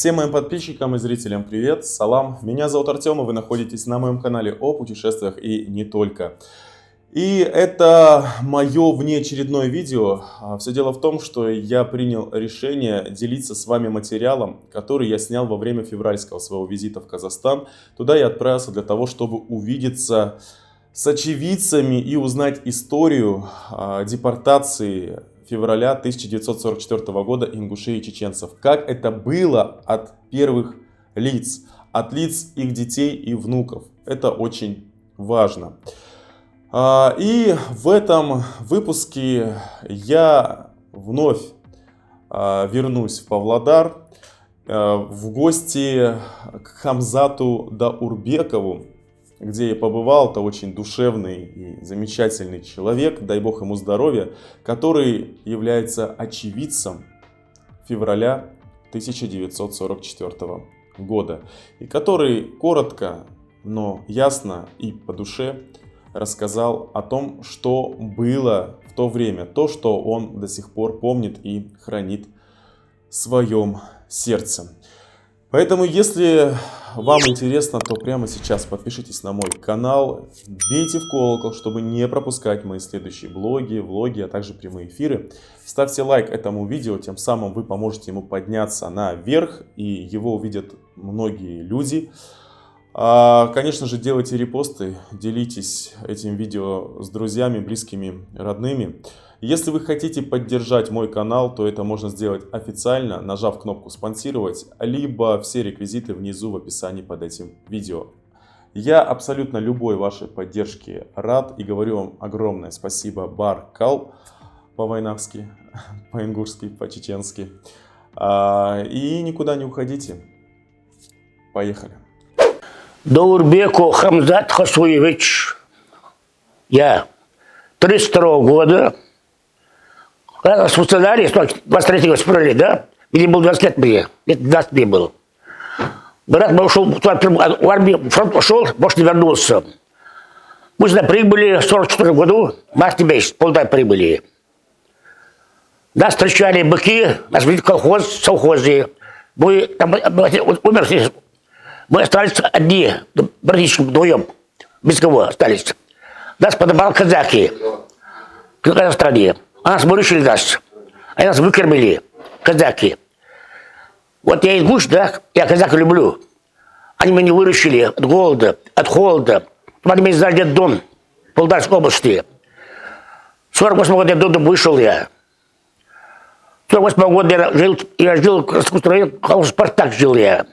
Всем моим подписчикам и зрителям привет, салам. Меня зовут Артем, и вы находитесь на моем канале о путешествиях и не только. И это мое внеочередное видео. Все дело в том, что я принял решение делиться с вами материалом, который я снял во время февральского своего визита в Казахстан. Туда я отправился для того, чтобы увидеться с очевидцами и узнать историю депортации февраля 1944 года ингушей и чеченцев. Как это было от первых лиц, от лиц их детей и внуков. Это очень важно. И в этом выпуске я вновь вернусь в Павлодар в гости к Хамзату Даурбекову, где я побывал. Это очень душевный и замечательный человек, дай бог ему здоровья, который является очевидцем февраля 1944 года. И который коротко, но ясно и по душе рассказал о том, что было в то время, то, что он до сих пор помнит и хранит в своем сердце. Поэтому, если вам интересно, то прямо сейчас подпишитесь на мой канал, бейте в колокол, чтобы не пропускать мои следующие блоги, влоги, а также прямые эфиры. Ставьте лайк этому видео, тем самым вы поможете ему подняться наверх, и его увидят многие люди. Конечно же, делайте репосты, делитесь этим видео с друзьями, близкими, родными. Если вы хотите поддержать мой канал, то это можно сделать официально, нажав кнопку «Спонсировать», либо все реквизиты внизу в описании под этим видео. Я абсолютно любой вашей поддержке рад и говорю вам огромное спасибо. Баркал по-войнавски, по-ингушски, по-чеченски. И никуда не уходите. Поехали. Даурбеку Хамзат Хасуевич. Я 32 года. Когда нас выставляли, 23 февраля, да? Мне было 20 лет мне. Лет 20 мне было. Брат мой ушел в армию, фронт ушел, больше не вернулся. Мы сюда прибыли в 44 году, в марте месяц, полдня прибыли. Нас встречали быки, нас вели колхоз, совхозы. Мы там умерли. Мы остались одни, практически вдвоем, без кого остались. Нас подобрали казахи в Казахстане. А нас выручили нас. Они нас выкормили, казаки. Вот я ингуш, да, я казака люблю. Они меня выручили от голода, от холода. Они меня сдали в дом в Павлодарской области. В 48 году я оттуда вышел я. В 48 году я жил в Красноярском районе, Спартак жил я.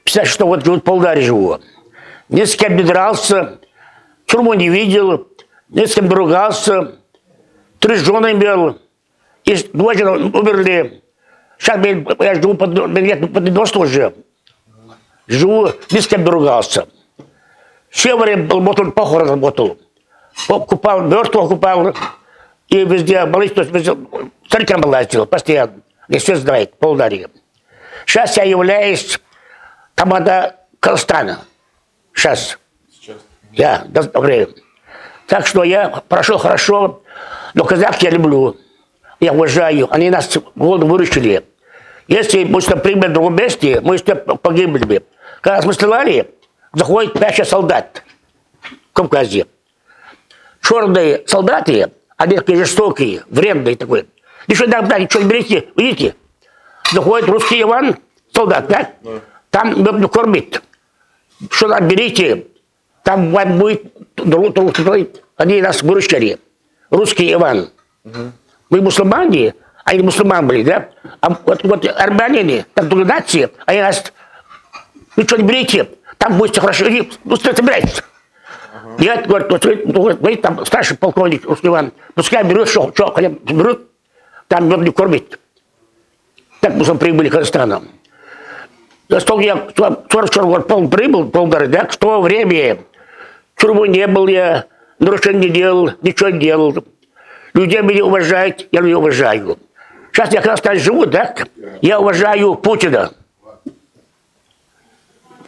56 год живу в Павлодаре живу. Ни с кем не дрался, тюрьму не видел, ни с кем не ругался. 3 жены имел, и 2 жены умерли. Сейчас я живу под 90 уже. Живу, ни с кем не ругался. Все время работал, похорон работал. Купал, мертвого купал. И везде молитву, царькам лазил постоянно. И все знает, в Павлодаре. Сейчас я являюсь команда Казахстана. Сейчас. Я говорю. Так что я прошел хорошо. Но казахов я люблю. Я уважаю. Они нас голодом выручили. Если мы что примем в другом месте, мы что погибли бы. Когда мы стреляли, заходит 5 солдат в Кавказе. Черные солдаты, они такие жестокие, вредные такой. Ничего не берите, видите? Заходит русский Иван, солдат, да? Там меня кормит. Что там берите, там вам будет, они нас выручали. Русский Иван. Мы мусульмане, они мусульмане были, да? А вот армяне, там другие нации, они нас, ничего не берите, там будет все хорошо, ну собирайтесь. Я говорю, там старший полковник русский Иван, пускай берут, что берут, там меня не кормит. Так мы прибыли к Казахстану. Я 44 год прибыл, полдора, да, в то время в тюрьму не был я, нарушений не делал, ничего не делал. Людей меня уважают, я людей уважаю. Сейчас я в Казахстане живу, да, я уважаю Путина.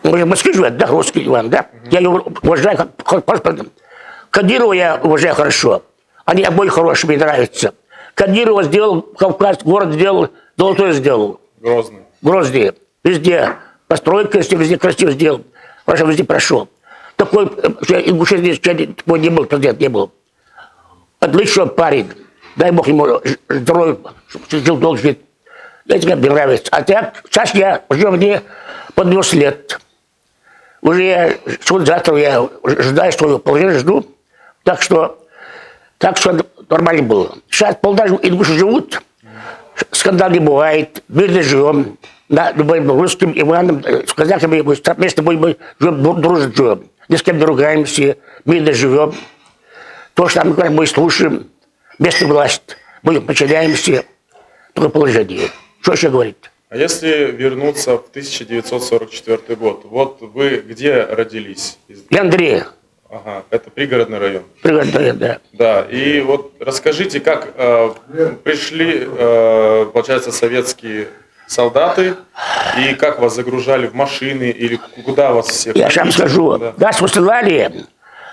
Он в Москве живет, да, русский Иван, да? Я его уважаю, Кадирова я уважаю хорошо. Они обои хорошие, мне нравятся. Кадирова сделал, Кавказ, город сделал, Золотой сделал. Грозный. Грозный. везде постройка, везде красиво сделал, везде прошел. Такой, такой не был, президент не был. Отличный парень. Дай Бог ему здоровья, чтобы жил долго жить. Это мне нравится. А так, сейчас я уже мне под 90 лет. Уже я, завтра я ждаю свое положение, жду. Так что нормально было. Сейчас полдня ингуши живут, скандал не бывает, мирно живем. Да, любым русским Иваном, с казахами вместе мы живем, дружно живем. Ни с кем не ругаемся, мирно живем. То, что мы слушаем, местную власть, мы подчиняемся, такое положение. Что еще говорить? А если вернуться в 1944 год, вот вы где родились? Я Андрей. Ага, это пригородный район. Пригородный район, да. Да, и вот расскажите, как пришли, получается, советские солдаты, и как вас загружали в машины, или куда вас всех? Я вам скажу, да. нас высылали,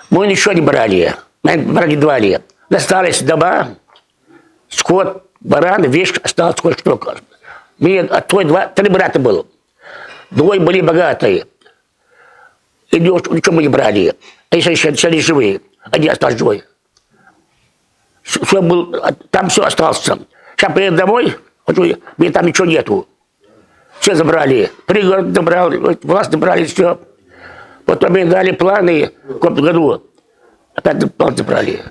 мы ничего не брали, мы брали два лет. Достались дома, скот, бараны, вещь, осталось кое-что. Мне три брата было. Двое были богатые. И ничего мы не брали. А еще остались живые. Один остался живой. Все было, там все осталось. Сейчас приеду домой, мне там ничего нету. Все забрали. Пригород забрал, власть забрали, все. Потом мне дали планы в каком-то году. Опять план забрали.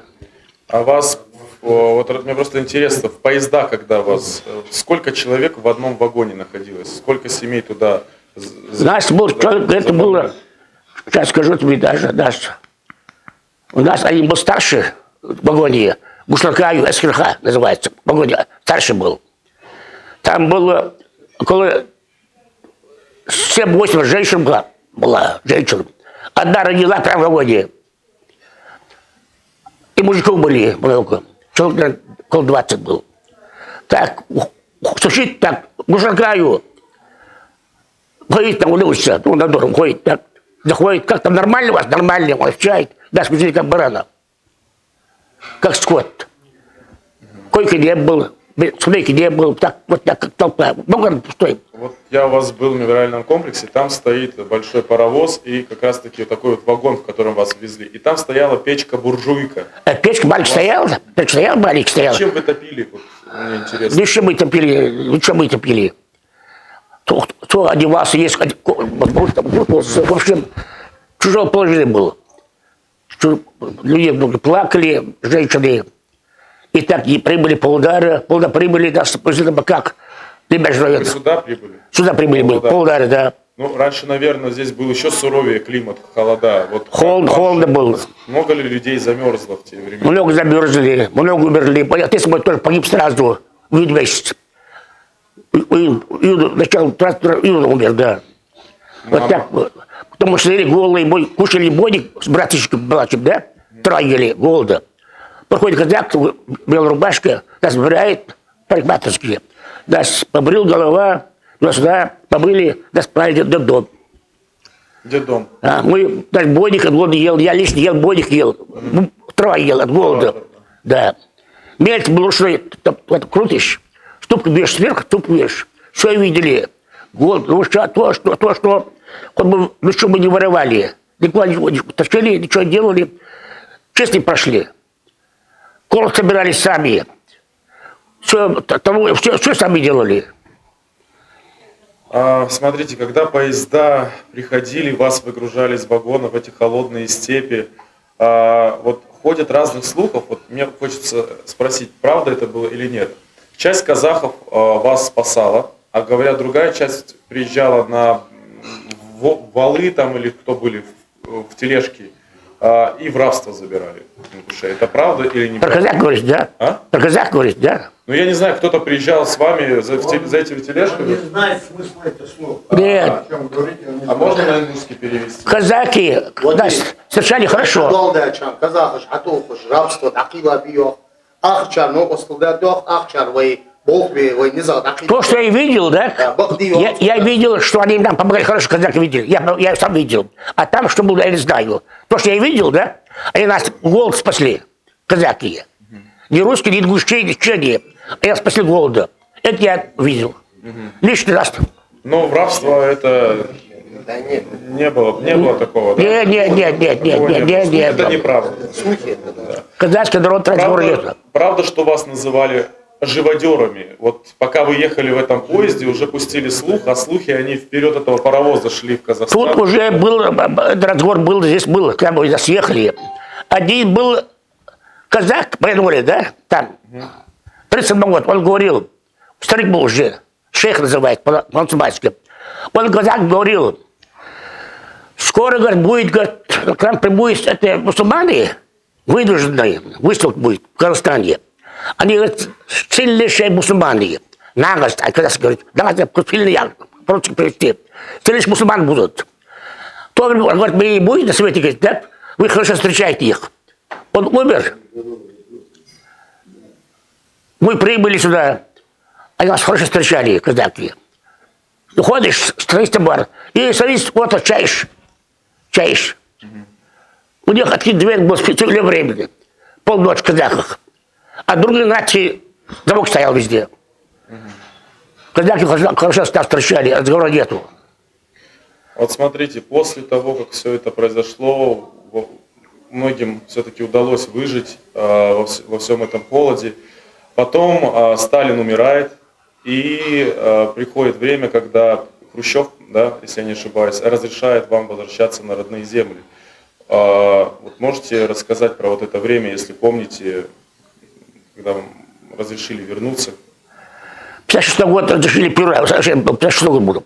А вас, вот мне просто интересно, в поезда, когда вас, сколько человек в одном вагоне находилось? Сколько семей туда? Нас был, это было, сейчас скажу тебе даже, у нас один был старший в вагоне, Гушлакаю, СКРХ называется, в вагоне, старший был. Там было около 7-8 женщин была женщин. Одна родила прямо в вагоне. И мужиков были много. Человек около 20 был. Так, слушай, так, Гушлакаю, ходит на улице, на дом ходит, так, заходит, как там нормально у вас? Нормально, он отвечает, да, смотрите, как барана. Как скот. Койки не было, скамейки не было, так, вот так, как толпа. Много пустой. Вот я у вас был в мемориальном комплексе, там стоит большой паровоз и как раз таки такой вот вагон, в котором вас везли. И там стояла печка-буржуйка. Печка маленькая стояла? Печка стояла, маленькая стояла. Чем вы топили? Вот, мне интересно. Ну, что мы топили, Кто одевался, есть, в общем, чужое положение было. Люди много плакали, женщины. И так и прибыли по удара, прибыли, нас повезли на боках. Вы сюда прибыли? Сюда прибыли, по удару, да. Ну, раньше, наверное, здесь был еще суровее климат, холода. Вот холодно было. Много ли людей замерзло в те времена? Много замерзли, много умерли. Отец мой тоже погиб сразу, в июне месяц. Начало июня умер, да. Вот так. Потому что ели голые, кушали бодик с братишком младшим, да? Трое голода. Проходит казак, белая рубашка, нас забирает, парикмахерские. Нас побрил голова, нас сюда побрили, нас правили в дом. Детдом. Мы даже бодик от голода ел, я лично ел, бодик ел. Трое ел от голода. Да. Мельт был ручной, крутишь, ступку бьешь сверху, ступку бьешь. Все видели. Голод, то, что ну что мы не воровали. Никуда не тащили, ничего не делали. Честно прошли. Корот собирали сами. Все сами делали. Смотрите, когда поезда приходили, вас выгружали из вагонов в эти холодные степи, вот ходят разных слухов, вот мне хочется спросить, правда это было или нет. Часть казахов вас спасала, а говорят, другая часть приезжала на валы там или кто были в тележке и в рабство забирали. Это правда или не правда? Про казах говоришь, да? Про казах говоришь, да? Ну я не знаю, кто-то приезжал с вами за этими тележками. Он не знает смысла этих слов. Нет. А можно на английский перевести? Казаки нас встречали хорошо. Рабство, То, что я видел, да? Я видел, что они нам помогали, хорошо, казаки видели. Я сам видел. А там, что было, я не знаю. То, что я видел, да? Они нас голод спасли, казаки. Не русские, не ингуши, ничего не. А я спасли голода. Это я видел. Лишний раз Но в рабство это не было такого, да? Нет. Это неправда. Казахский народ Правда, что вас называли живодерами. Вот пока вы ехали в этом поезде, уже пустили слух, а слухи, они вперед этого паровоза шли в Казахстан. Тут уже был, этот разговор был, здесь был, когда мы здесь ехали. Один был казак, по да, там, 37 год, он говорил, старик был уже, шейх называется, по-мусульмански. Он казак говорил, скоро, говорит, будет, говорит, к нам прибудут это мусульмане, вынужденные, выставка будет в Казахстане. Они, говорят, сильнейшие мусульмане. Наглость, а когда говорит, давайте сильные, против привести. Сильнейшие мусульмане будут. То, говорит, мы не будем на свете, говорит, да? Вы хорошо встречаете их. Он умер. Мы прибыли сюда, они нас хорошо встречали, казаки. Ходишь, строишься бар, и садись, вот, чаешь. У них открыть дверь было специальное время. Полночь в казаках. А другие нации замок стоял везде. Казаки хорошо нас встречали, разговора нету. Вот смотрите, после того, как все это произошло, многим все-таки удалось выжить во всем этом холоде. Потом Сталин умирает, и приходит время, когда Хрущев, да, если я не ошибаюсь, разрешает вам возвращаться на родные земли. Вот можете рассказать про вот это время, если помните, когда вам разрешили вернуться? 56 год разрешили первый раз, 56 год был.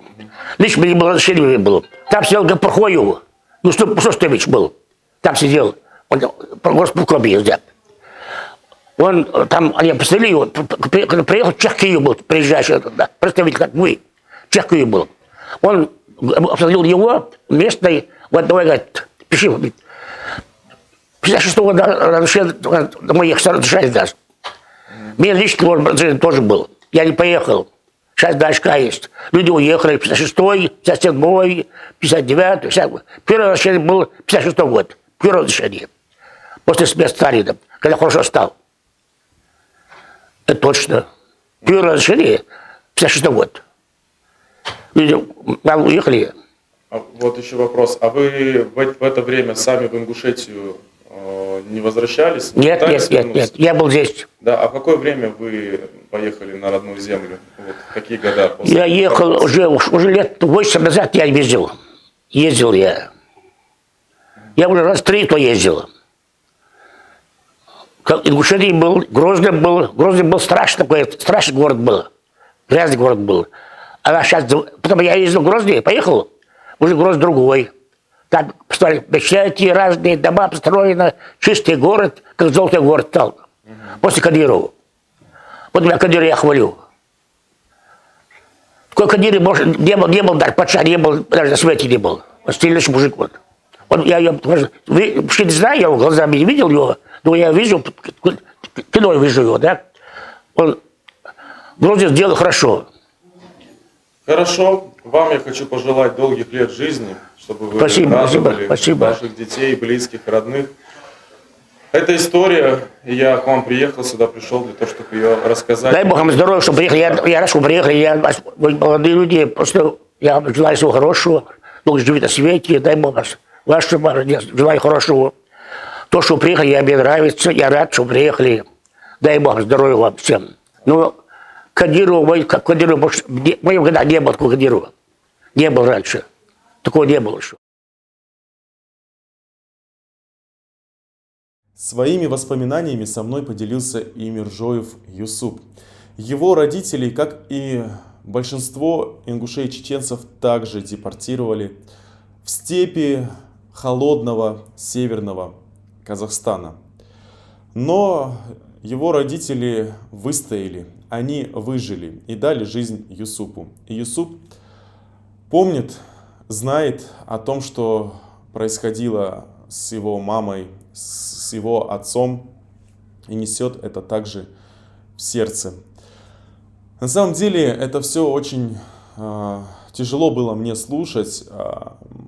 Лично мне было разрешение было. Там сидел Гапархоев, ну Состович был, там сидел, он горосполком ездил. Он там, они посадили его, когда приехал, Чех Киев был, приезжающий, да, представитель, как вы, Чех Киев был. Он посадил его местный, вот давай, говорит, пиши, 56 года разрешение, домой ехать разрешение даст. Мне лично разрешение тоже был. Я не поехал. Сейчас дальше есть. Люди уехали, 56-й, 57-й, 59-й. Первое разрешение было 56 год. Первое разрешение. После смерти Сталина, когда хорошо стал. Это точно. Первое разрешение 56 год. Люди уехали. Вот еще вопрос. А вы в это время сами в Ингушетию не возвращались? Нет. Я был здесь. Да, а в какое время вы поехали на родную землю? Вот, в какие года? Я ехал уже лет 8 назад я ездил. Ездил я. Я уже раз 3 то ездил. Ингушетия был, Грозный был страшный город был. Грязный город был. А сейчас, потом я ездил в Грозный, поехал, уже Грозный другой. Там, представляете, разные дома построены, чистый город, как золотой город стал. После Кадырова. Вот меня Кадыра я хвалю. Такой Кадыры не был даже патша, не был, даже на свете не был. Стильный мужик вот. Я вообще не знаю, я его глазами не видел его, но я вижу, кино вижу его, да. Он вроде сделал хорошо. Хорошо. Вам я хочу пожелать долгих лет жизни, чтобы вы радовали ваших детей, близких, родных. Это история, и я к вам приехал сюда, пришел для того, чтобы ее рассказать. Дай Бог вам здоровья, чтобы приехали. Я рад, что приехали. Вы молодые люди, просто я желаю всего хорошего. Долго живите на свете, дай Бог вас. Желаю хорошего. То, что приехали, мне нравится. Я рад, что приехали. Дай Бог здоровья вам всем. Но Кадырова, в моем году не было такого Кадырова. Не было раньше. Такого не было еще. Своими воспоминаниями со мной поделился и Миржоев Юсуп. Его родителей, как и большинство ингушей и чеченцев, также депортировали в степи холодного северного Казахстана. Но его родители выстояли, они выжили и дали жизнь Юсупу. И Юсуп помнит, знает о том, что происходило с его мамой, с его отцом, и несет это также в сердце. На самом деле это все очень тяжело было мне слушать.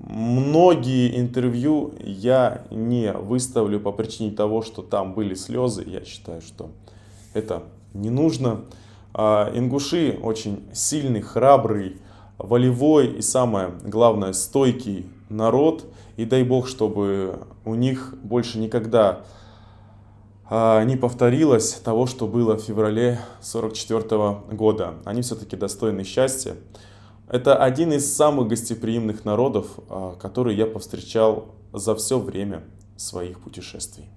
Многие интервью я не выставлю по причине того, что там были слезы. Я считаю, что это не нужно. Ингуши очень сильный, храбрый волевой и, самое главное, стойкий народ. И дай Бог, чтобы у них больше никогда не повторилось того, что было в феврале 1944 года. Они все-таки достойны счастья. Это один из самых гостеприимных народов, который я повстречал за все время своих путешествий.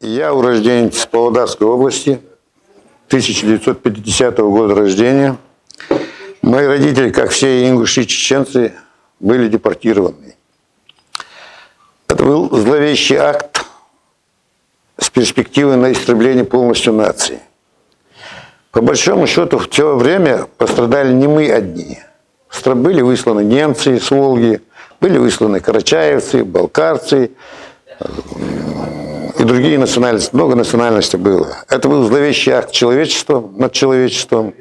Я урожденец Павлодарской области, 1950 года рождения. Мои родители, как все ингуши и чеченцы, были депортированы. Это был зловещий акт с перспективой на истребление полностью нации. По большому счету, в то время пострадали не мы одни. Были высланы немцы с Волги, были высланы карачаевцы, балкарцы и другие национальности. Много национальностей было. Это был зловещий акт человечества над человечеством.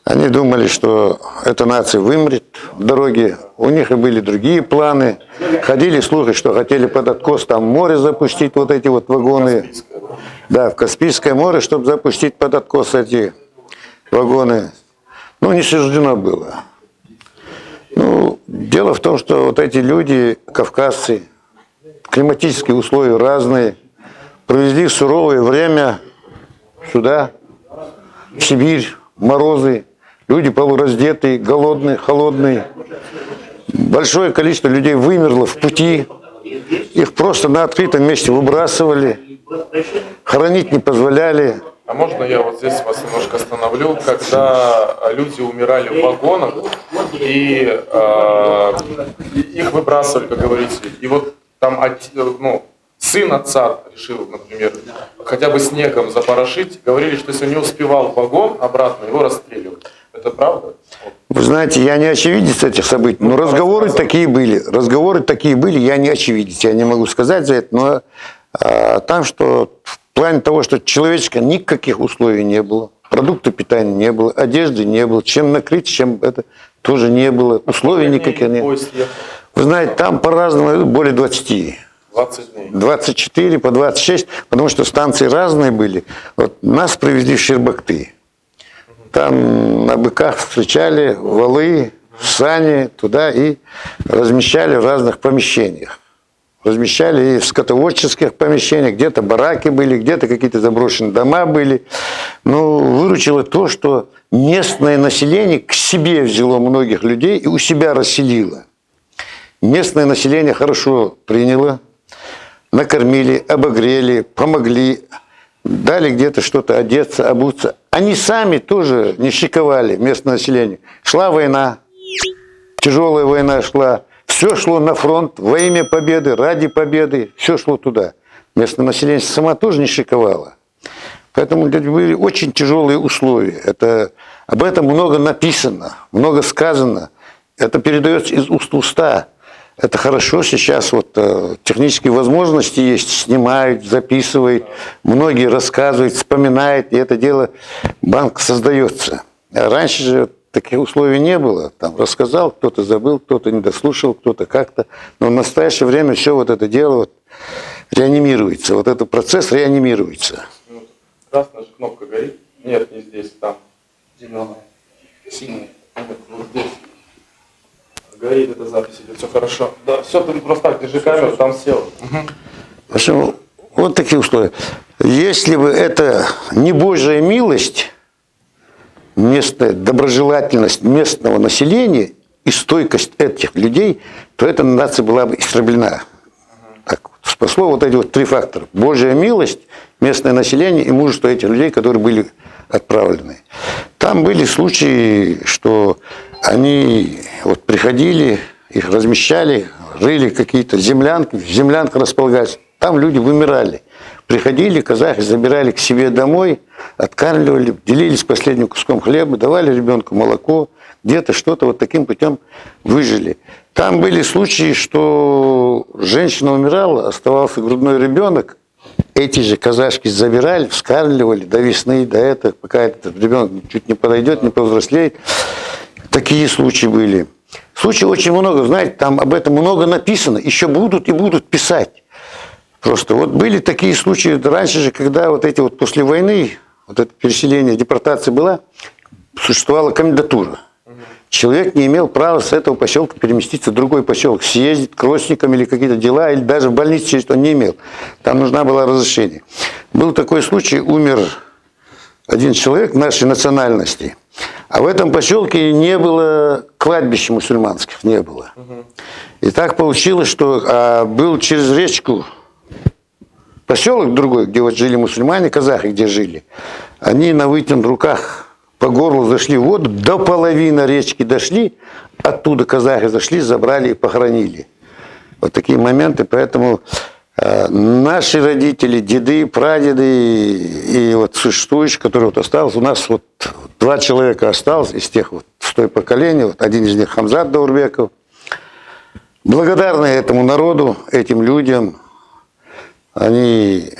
Они думали, что эта нация вымрет в дороге. У них и были другие планы. Ходили слухи, что хотели под откос там море запустить, вот эти вот вагоны. Да, в Каспийское море, чтобы запустить под откос эти вагоны. Ну, не суждено было. Ну, дело в том, что вот эти люди, кавказцы, климатические условия разные, провезли суровое время сюда, в Сибирь, морозы, люди полураздетые, голодные, холодные. Большое количество людей вымерло в пути, их просто на открытом месте выбрасывали, хоронить не позволяли. А можно я вот здесь вас немножко остановлю? Когда люди умирали в вагонах, и их выбрасывали, как говорите, и вот там сын отца решил, например, хотя бы снегом запорошить, говорили, что если он не успевал в вагон обратно, его расстреливают. Это правда? Вы знаете, я не очевидец этих событий, но разговоры такие были. Разговоры такие были, я не очевидец, я не могу сказать за это, но там, что в плане того, что человеческого никаких условий не было, продуктов питания не было, одежды не было, чем накрыть, чем это тоже не было, условий никаких не было. Вы знаете, там по-разному, более 20. 20 дней. 24, по 26, потому что станции разные были. Вот нас привезли в Щербакты. Там на быках встречали, валы, сани туда и размещали в разных помещениях. Размещали и в скотоводческих помещениях, где-то бараки были, где-то какие-то заброшенные дома были. Но выручило то, что местное население к себе взяло многих людей и у себя расселило. Местное население хорошо приняло, накормили, обогрели, помогли, дали где-то что-то одеться, обуться. Они сами тоже не шиковали, местное население. Шла война, тяжелая война шла. Все шло на фронт во имя победы, ради победы. Все шло туда. Местное население сама тоже не шиковало. Поэтому были очень тяжелые условия. Об этом много написано, много сказано. Это передается из уст в уста. Это хорошо, сейчас вот технические возможности есть, снимают, записывают, многие рассказывают, вспоминают, и это дело, банк создается. А раньше же таких условий не было. Там рассказал, кто-то забыл, кто-то не дослушал, кто-то как-то. Но в настоящее время все вот это дело вот реанимируется, вот этот процесс реанимируется. Красная же кнопка горит? Нет, не здесь, там. Зеленая. Синяя. Вот здесь. Горит эта запись, идет, все хорошо. Да, все, ты просто так, держи камеру, там сел. Угу. Вот такие условия. Если бы это не Божья милость, местная доброжелательность местного населения и стойкость этих людей, то эта нация была бы истреблена. Так, спасло вот эти вот три фактора. Божья милость, местное население и мужество этих людей, которые были отправлены. Там были случаи, что они вот приходили, их размещали, рыли какие-то землянки, в землянках располагались. Там люди вымирали. Приходили казахи, забирали к себе домой, откармливали, делились последним куском хлеба, давали ребенку молоко, где-то что-то вот таким путем выжили. Там были случаи, что женщина умирала, оставался грудной ребенок, эти же казашки забирали, вскармливали до весны, до этого, пока этот ребенок чуть не подойдет, не повзрослеет. Такие случаи были. Случаев очень много, знаете, там об этом много написано, еще будут и будут писать. Просто вот были такие случаи раньше же, когда вот эти вот после войны, вот это переселение, депортация была, существовала комендатура. Человек не имел права с этого поселка переместиться в другой поселок, съездить к родственникам или какие-то дела, или даже в больницу сесть он не имел. Там нужна была разрешение. Был такой случай, умер один человек нашей национальности, а в этом поселке не было кладбищ мусульманских, не было. И так получилось, что был через речку поселок другой, где вот жили мусульмане, казахи, где жили. Они на вытянутых руках по горлу зашли в воду, до половины речки дошли, оттуда казахи зашли, забрали и похоронили. Вот такие моменты, поэтому наши родители, деды, прадеды и вот существующие, которые вот осталось, у нас вот 2 человека осталось из тех вот с той поколения, вот один из них Хамзат Даурбеков. Благодарны этому народу, этим людям, они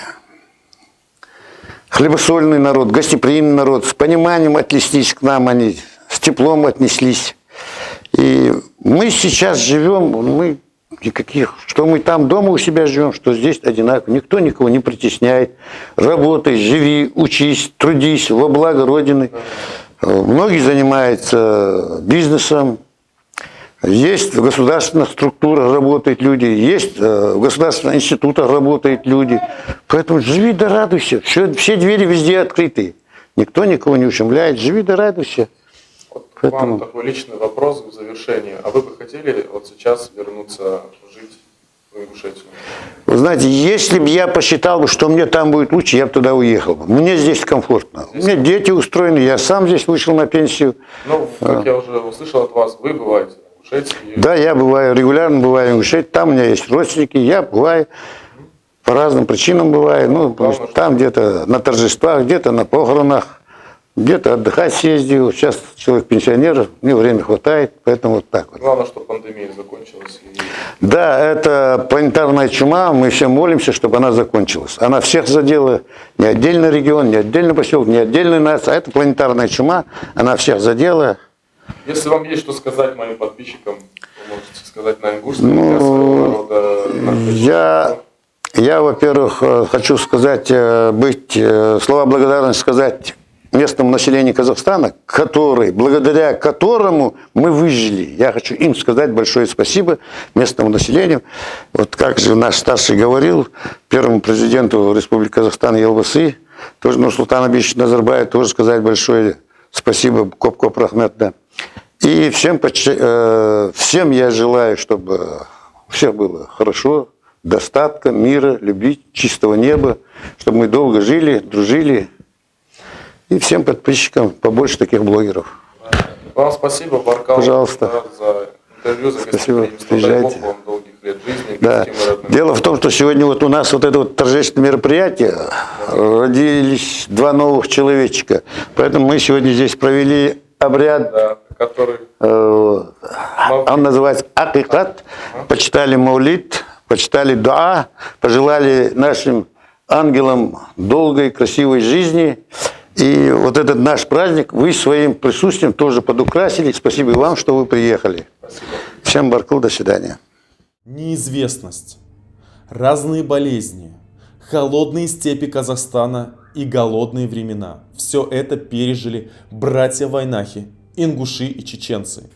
хлебосольный народ, гостеприимный народ, с пониманием отнеслись к нам, они с теплом отнеслись. И мы сейчас живем, мы никаких, что мы там дома у себя живем, что здесь одинаково. Никто никого не притесняет. Работай, живи, учись, трудись во благо Родины. Многие занимаются бизнесом. Есть в государственных структурах работают люди, есть в государственных институтах работают люди. Поэтому живи да радуйся. Все двери везде открыты. Никто никого не ущемляет. Живи да радуйся. Вот Поэтому... вам такой личный вопрос в завершении. А вы бы хотели вот сейчас вернуться жить в Ингушетию? Вы знаете, если бы я посчитал, что мне там будет лучше, я бы туда уехал. Мне здесь комфортно. У меня дети устроены, я сам здесь вышел на пенсию. Ну, как я уже услышал от вас, вы бываете в Ингушетии. Да, я бываю, регулярно бываю в Ингушетии. Там у меня есть родственники, я бываю. По разным причинам бываю. Ну, потому что там где-то на торжествах, где-то на похоронах, где-то отдыхать съездил. Сейчас человек-пенсионер, мне время хватает, поэтому вот так вот. Главное, чтобы пандемия закончилась. Да, это планетарная чума, мы все молимся, чтобы она закончилась. Она всех задела, не отдельный регион, не отдельный поселок, не отдельная нация, а это планетарная чума, она всех задела. Если вам есть что сказать моим подписчикам, вы можете сказать на ингушском, для своего народа. Я, во-первых, хочу сказать, слова благодарности сказать местному населению Казахстана, благодаря которому мы выжили. Я хочу им сказать большое спасибо, местному населению. Вот как же наш старший говорил, первому президенту Республики Казахстан Елбасы, тоже Нурсултан Абишевич Назарбаев, тоже сказать большое спасибо, коп-коп рахмет, да. И всем я желаю, чтобы у всех было хорошо, достатка, мира, любви, чистого неба, чтобы мы долго жили, дружили. И всем подписчикам побольше таких блогеров. Вам спасибо, Баркал, пожалуйста, за интервью, за спасибо, гостеприимство. Дай Бог вам долгих лет жизни. Да. Дело в том, что сегодня вот у нас вот это вот торжественное мероприятие, родились 2 новых человечка. Поэтому мы сегодня здесь провели обряд, Да, который... он называется акикат, почитали маулид, почитали дуа, пожелали нашим ангелам долгой, красивой жизни. И вот этот наш праздник вы своим присутствием тоже подукрасили. Спасибо вам, что вы приехали. Спасибо. Всем баркал, до свидания. Неизвестность, разные болезни, холодные степи Казахстана и голодные времена. Все это пережили братья-вайнахи, ингуши и чеченцы.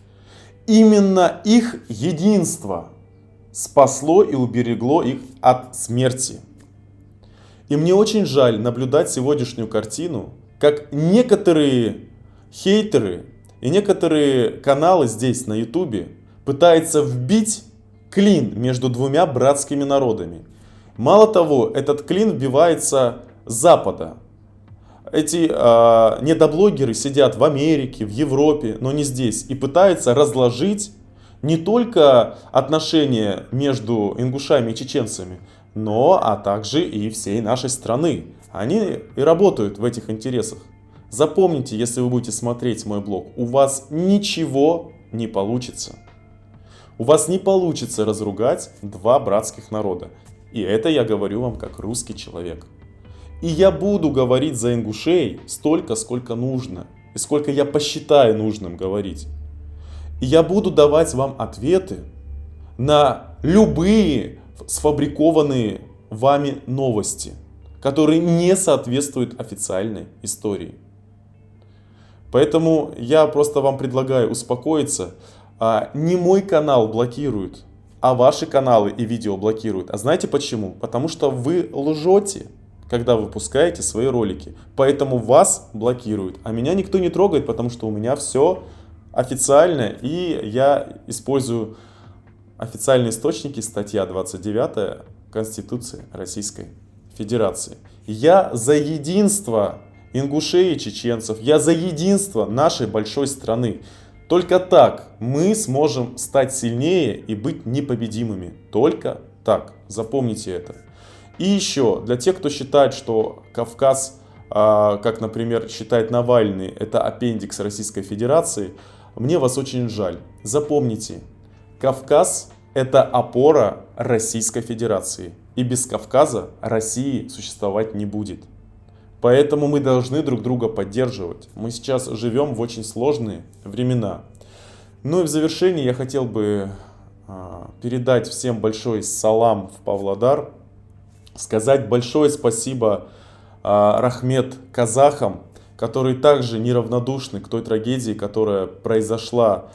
Именно их единство спасло и уберегло их от смерти. И мне очень жаль наблюдать сегодняшнюю картину, как некоторые хейтеры и некоторые каналы здесь на ютубе пытаются вбить клин между 2 братскими народами. Мало того, этот клин вбивается с Запада. Эти недоблогеры сидят в Америке, в Европе, но не здесь. И пытаются разложить не только отношения между ингушами и чеченцами, но а также и всей нашей страны. Они и работают в этих интересах. Запомните, если вы будете смотреть мой блог, у вас ничего не получится. У вас не получится разругать два братских народа. И это я говорю вам как русский человек. И я буду говорить за ингушей столько, сколько нужно. И сколько я посчитаю нужным говорить. И я буду давать вам ответы на любые сфабрикованные вами новости, которые не соответствуют официальной истории. Поэтому я просто вам предлагаю успокоиться. Не мой канал блокируют, а ваши каналы и видео блокируют. А знаете почему? Потому что вы лжете, когда выпускаете свои ролики. Поэтому вас блокируют. А меня никто не трогает, потому что у меня все официально. И я использую официальные источники, статья 29 Конституции Российской Федерации. Я за единство ингушей и чеченцев. Я за единство нашей большой страны. Только так мы сможем стать сильнее и быть непобедимыми. Только так. Запомните это. И еще, для тех, кто считает, что Кавказ, как, например, считает Навальный, это аппендикс Российской Федерации, мне вас очень жаль. Запомните, Кавказ – это опора Российской Федерации. И без Кавказа России существовать не будет. Поэтому мы должны друг друга поддерживать. Мы сейчас живем в очень сложные времена. Ну и в завершении я хотел бы передать всем большой салам в Павлодар. Сказать большое спасибо Рахмет казахам, которые также неравнодушны к той трагедии, которая произошла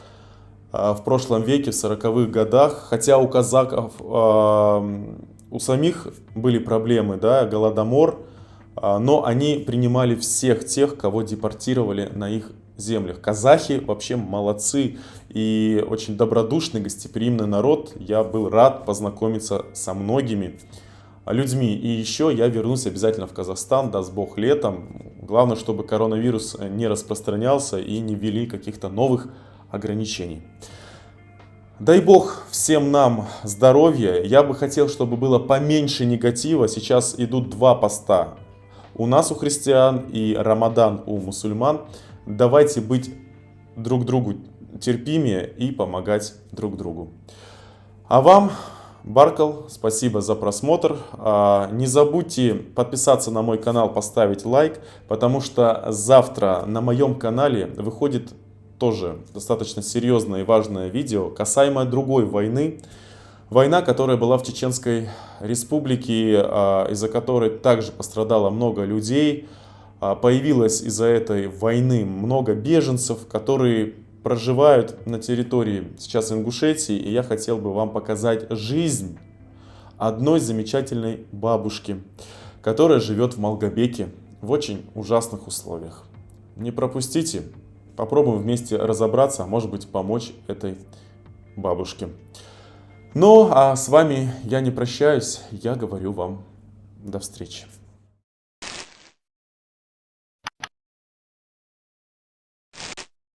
в прошлом веке, в 40-х годах. Хотя у казаков, у самих были проблемы, да, голодомор, но они принимали всех тех, кого депортировали на их землях. Казахи вообще молодцы и очень добродушный, гостеприимный народ. Я был рад познакомиться со многими людьми. И еще я вернусь обязательно в Казахстан, даст Бог, летом. Главное, чтобы коронавирус не распространялся и не ввели каких-то новых ограничений. Дай Бог всем нам здоровья. Я бы хотел, чтобы было поменьше негатива. Сейчас идут два поста. У нас, у христиан, и Рамадан у мусульман. Давайте быть друг другу терпимее и помогать друг другу. А вам, Баркал, спасибо за просмотр. Не забудьте подписаться на мой канал, поставить лайк, потому что завтра на моем канале выходит тоже достаточно серьезное и важное видео касаемо другой войны. Война, которая была в Чеченской Республике, из-за которой также пострадало много людей. Появилось из-за этой войны много беженцев, которые проживают на территории сейчас Ингушетии. И я хотел бы вам показать жизнь одной замечательной бабушки, которая живет в Малгобеке в очень ужасных условиях. Не пропустите, попробуем вместе разобраться, а может быть помочь этой бабушке. Ну, а с вами я не прощаюсь, я говорю вам до встречи.